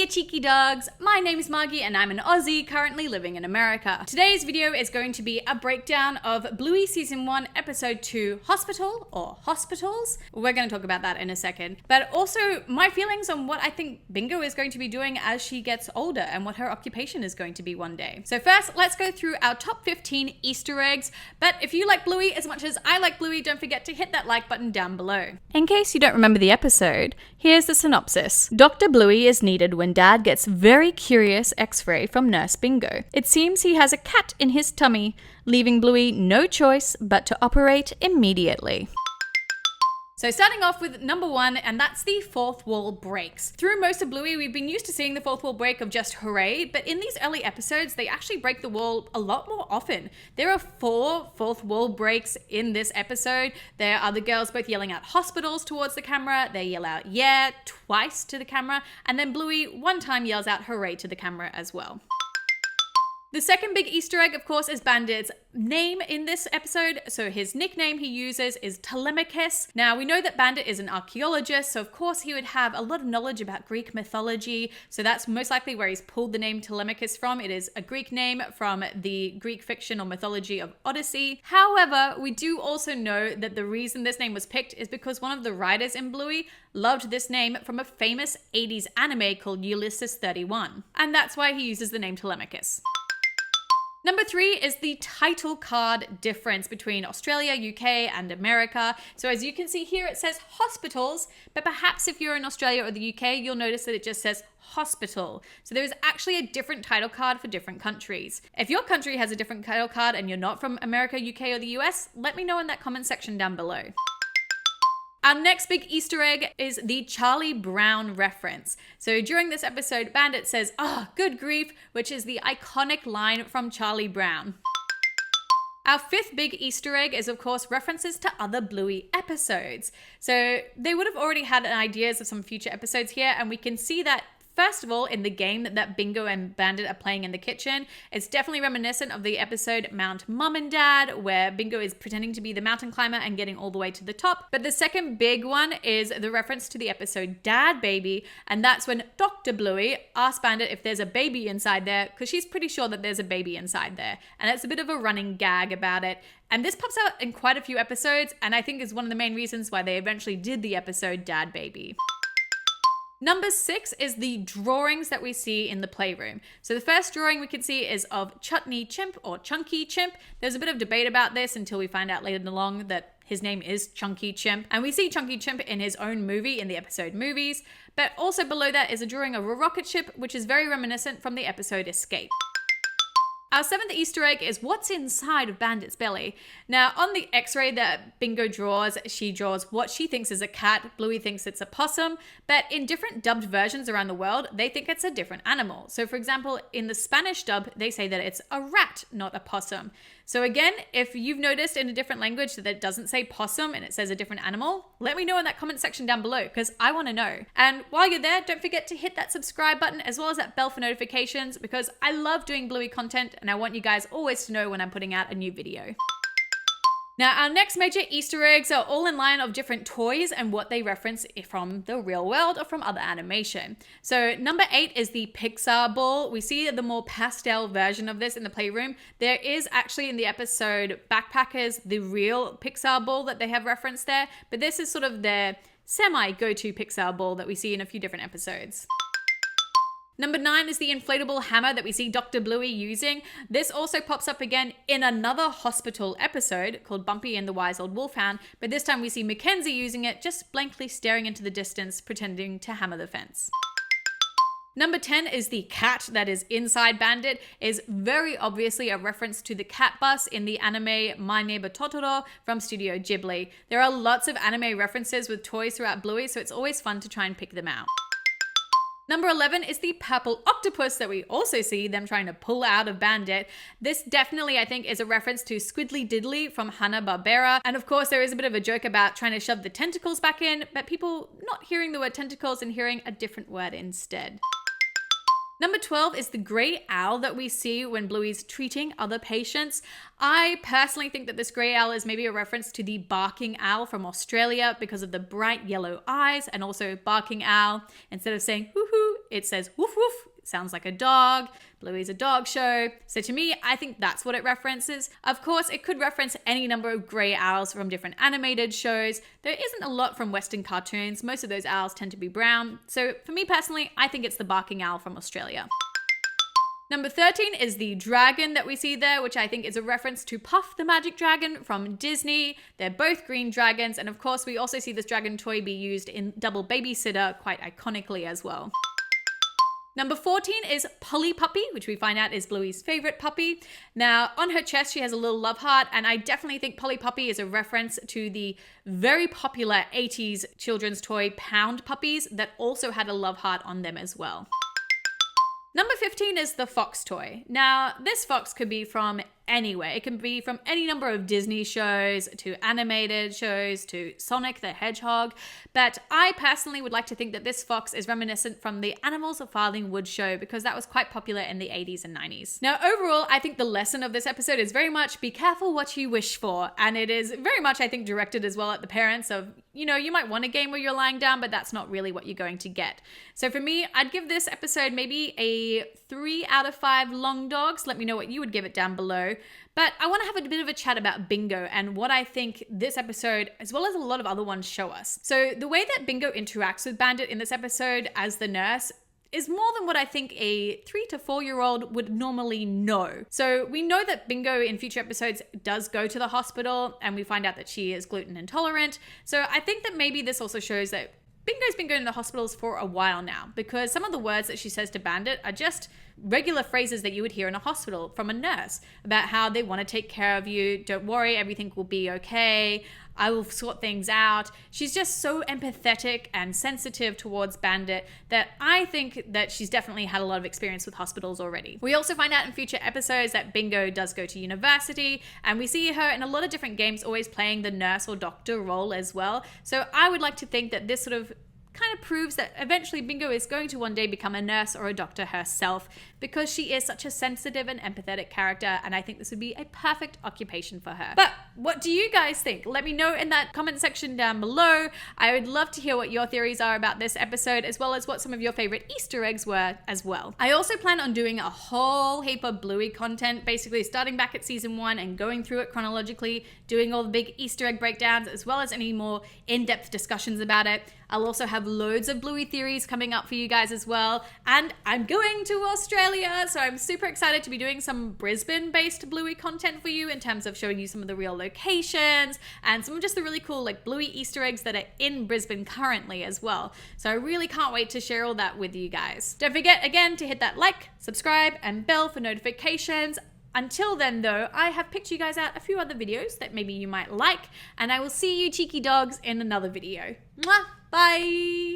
Hiya cheeky dogs, my name is Margie and I'm an Aussie currently living in America. Today's video is going to be a breakdown of Bluey Season 1 Episode 2 Hospital or Hospitals. We're going to talk about that in a second. But also my feelings on what I think Bingo is going to be doing as she gets older and what her occupation is going to be one day. So first, let's go through our top 15 Easter eggs. But if you like Bluey as much as I like Bluey, don't forget to hit that like button down below. In case you don't remember the episode, here's the synopsis. Dr. Bluey is needed when Dad gets very curious x-ray from Nurse Bingo. It seems he has a cat in his tummy, leaving Bluey no choice but to operate immediately. So starting off with number 1, and that's the fourth wall breaks. Through most of Bluey, we've been used to seeing the fourth wall break of just hooray, but in these early episodes, they actually break the wall a lot more often. There are 4 fourth wall breaks in this episode. There are the girls both yelling out hospitals towards the camera, they yell out yeah twice to the camera, and then Bluey one time yells out hooray to the camera as well. The second big Easter egg, of course, is Bandits' name in this episode. So his nickname he uses is Telemachus. Now, we know that Bandit is an archaeologist, so of course he would have a lot of knowledge about Greek mythology. So that's most likely where he's pulled the name Telemachus from. It is a Greek name from the Greek fiction or mythology of Odyssey. However, we do also know that the reason this name was picked is because one of the writers in Bluey loved this name from a famous 80s anime called Ulysses 31. And that's why he uses the name Telemachus. Number 3 is the title card difference between Australia, UK, and America. So as you can see here, it says hospitals, but perhaps if you're in Australia or the UK, you'll notice that it just says hospital. So there is actually a different title card for different countries. If your country has a different title card and you're not from America, UK, or the US, let me know in that comment section down below. Our next big Easter egg is the Charlie Brown reference. So during this episode, Bandit says, "Oh, good grief," which is the iconic line from Charlie Brown. Our 5th big Easter egg is, of course, references to other Bluey episodes. So they would have already had ideas of some future episodes here, and we can see that first of all, in the game that Bingo and Bandit are playing in the kitchen, it's definitely reminiscent of the episode Mount Mum and Dad, where Bingo is pretending to be the mountain climber and getting all the way to the top. But the second big one is the reference to the episode Dad Baby, and that's when Dr. Bluey asks Bandit if there's a baby inside there, because she's pretty sure that there's a baby inside there. And it's a bit of a running gag about it. And this pops out in quite a few episodes, and I think is one of the main reasons why they eventually did the episode Dad Baby. Number 6 is the drawings that we see in the playroom. So the first drawing we can see is of Chutney Chimp or Chunky Chimp. There's a bit of debate about this until we find out later along that his name is Chunky Chimp. And we see Chunky Chimp in his own movie in the episode Movies. But also below that is a drawing of a rocket ship, which is very reminiscent from the episode Escape. Our 7th Easter egg is what's inside of Bandits Belly. Now, on the x-ray that Bingo draws, she draws what she thinks is a cat, Bluey thinks it's a possum, but in different dubbed versions around the world, they think it's a different animal. So for example, in the Spanish dub, they say that it's a rat, not a possum. So again, if you've noticed in a different language that it doesn't say possum and it says a different animal, let me know in that comment section down below, because I want to know. And while you're there, don't forget to hit that subscribe button as well as that bell for notifications, because I love doing Bluey content and I want you guys always to know when I'm putting out a new video. Now, our next major Easter eggs are all in line of different toys and what they reference from the real world or from other animation. So number 8 is the Pixar Ball. We see the more pastel version of this in the playroom. There is actually in the episode Backpackers, the real Pixar Ball that they have referenced there, but this is sort of their semi-go-to Pixar Ball that we see in a few different episodes. Number 9 is the inflatable hammer that we see Dr. Bluey using. This also pops up again in another hospital episode called Bumpy and the Wise Old Wolfhound, but this time we see Mackenzie using it, just blankly staring into the distance, pretending to hammer the fence. Number 10 is the cat that is inside Bandit, is very obviously a reference to the cat bus in the anime My Neighbor Totoro from Studio Ghibli. There are lots of anime references with toys throughout Bluey, so it's always fun to try and pick them out. Number 11 is the purple octopus that we also see them trying to pull out of Bandit. This definitely, I think, is a reference to Squiddly Diddly from Hanna-Barbera. And of course, there is a bit of a joke about trying to shove the tentacles back in, but people not hearing the word tentacles and hearing a different word instead. Number 12 is the grey owl that we see when Bluey's treating other patients. I personally think that this grey owl is maybe a reference to the barking owl from Australia because of the bright yellow eyes, and also barking owl. Instead of saying hoo-hoo, it says woof woof. It sounds like a dog. Bluey's a dog show. So to me, I think that's what it references. Of course, it could reference any number of grey owls from different animated shows. There isn't a lot from Western cartoons. Most of those owls tend to be brown. So for me personally, I think it's the barking owl from Australia. Number 13 is the dragon that we see there, which I think is a reference to Puff the Magic Dragon from Disney. They're both green dragons. And of course, we also see this dragon toy be used in Double Babysitter quite iconically as well. Number 14 is Polly Puppy, which we find out is Bluey's favorite puppy. Now, on her chest, she has a little love heart, and I definitely think Polly Puppy is a reference to the very popular 80s children's toy Pound Puppies that also had a love heart on them as well. Number 15 is the fox toy. Now, this fox could be from anywhere. It can be from any number of Disney shows to animated shows to Sonic the Hedgehog. But I personally would like to think that this fox is reminiscent from the Animals of Farthing Wood show because that was quite popular in the 80s and 90s. Now, overall, I think the lesson of this episode is very much be careful what you wish for. And it is very much, I think, directed as well at the parents of, you know, you might want a game where you're lying down, but that's not really what you're going to get. So for me, I'd give this episode maybe a 3 out of 5 long dogs. Let me know what you would give it down below. But I want to have a bit of a chat about Bingo and what I think this episode, as well as a lot of other ones, show us. So the way that Bingo interacts with Bandit in this episode as the nurse is more than what I think a 3 to 4-year-old would normally know. So we know that Bingo in future episodes does go to the hospital, and we find out that she is gluten intolerant. So I think that maybe this also shows that Bingo's been going to the hospitals for a while now, because some of the words that she says to Bandit are just regular phrases that you would hear in a hospital from a nurse about how they want to take care of you. Don't worry, everything will be okay. I will sort things out. She's just so empathetic and sensitive towards Bandit that I think that she's definitely had a lot of experience with hospitals already. We also find out in future episodes that Bingo does go to university, and we see her in a lot of different games always playing the nurse or doctor role as well. So I would like to think that this sort of kind of proves that eventually Bingo is going to one day become a nurse or a doctor herself, because she is such a sensitive and empathetic character, and I think this would be a perfect occupation for her. But what do you guys think? Let me know in that comment section down below. I would love to hear what your theories are about this episode, as well as what some of your favorite Easter eggs were as well. I also plan on doing a whole heap of Bluey content, basically starting back at season 1 and going through it chronologically, doing all the big Easter egg breakdowns, as well as any more in-depth discussions about it. I'll also have loads of Bluey theories coming up for you guys as well. And I'm going to Australia, so I'm super excited to be doing some Brisbane-based Bluey content for you in terms of showing you some of the real locations and some of just the really cool like Bluey Easter eggs that are in Brisbane currently as well. So I really can't wait to share all that with you guys. Don't forget again to hit that like, subscribe, and bell for notifications. Until then though, I have picked you guys out a few other videos that maybe you might like, and I will see you cheeky dogs in another video. Mwah! Bye!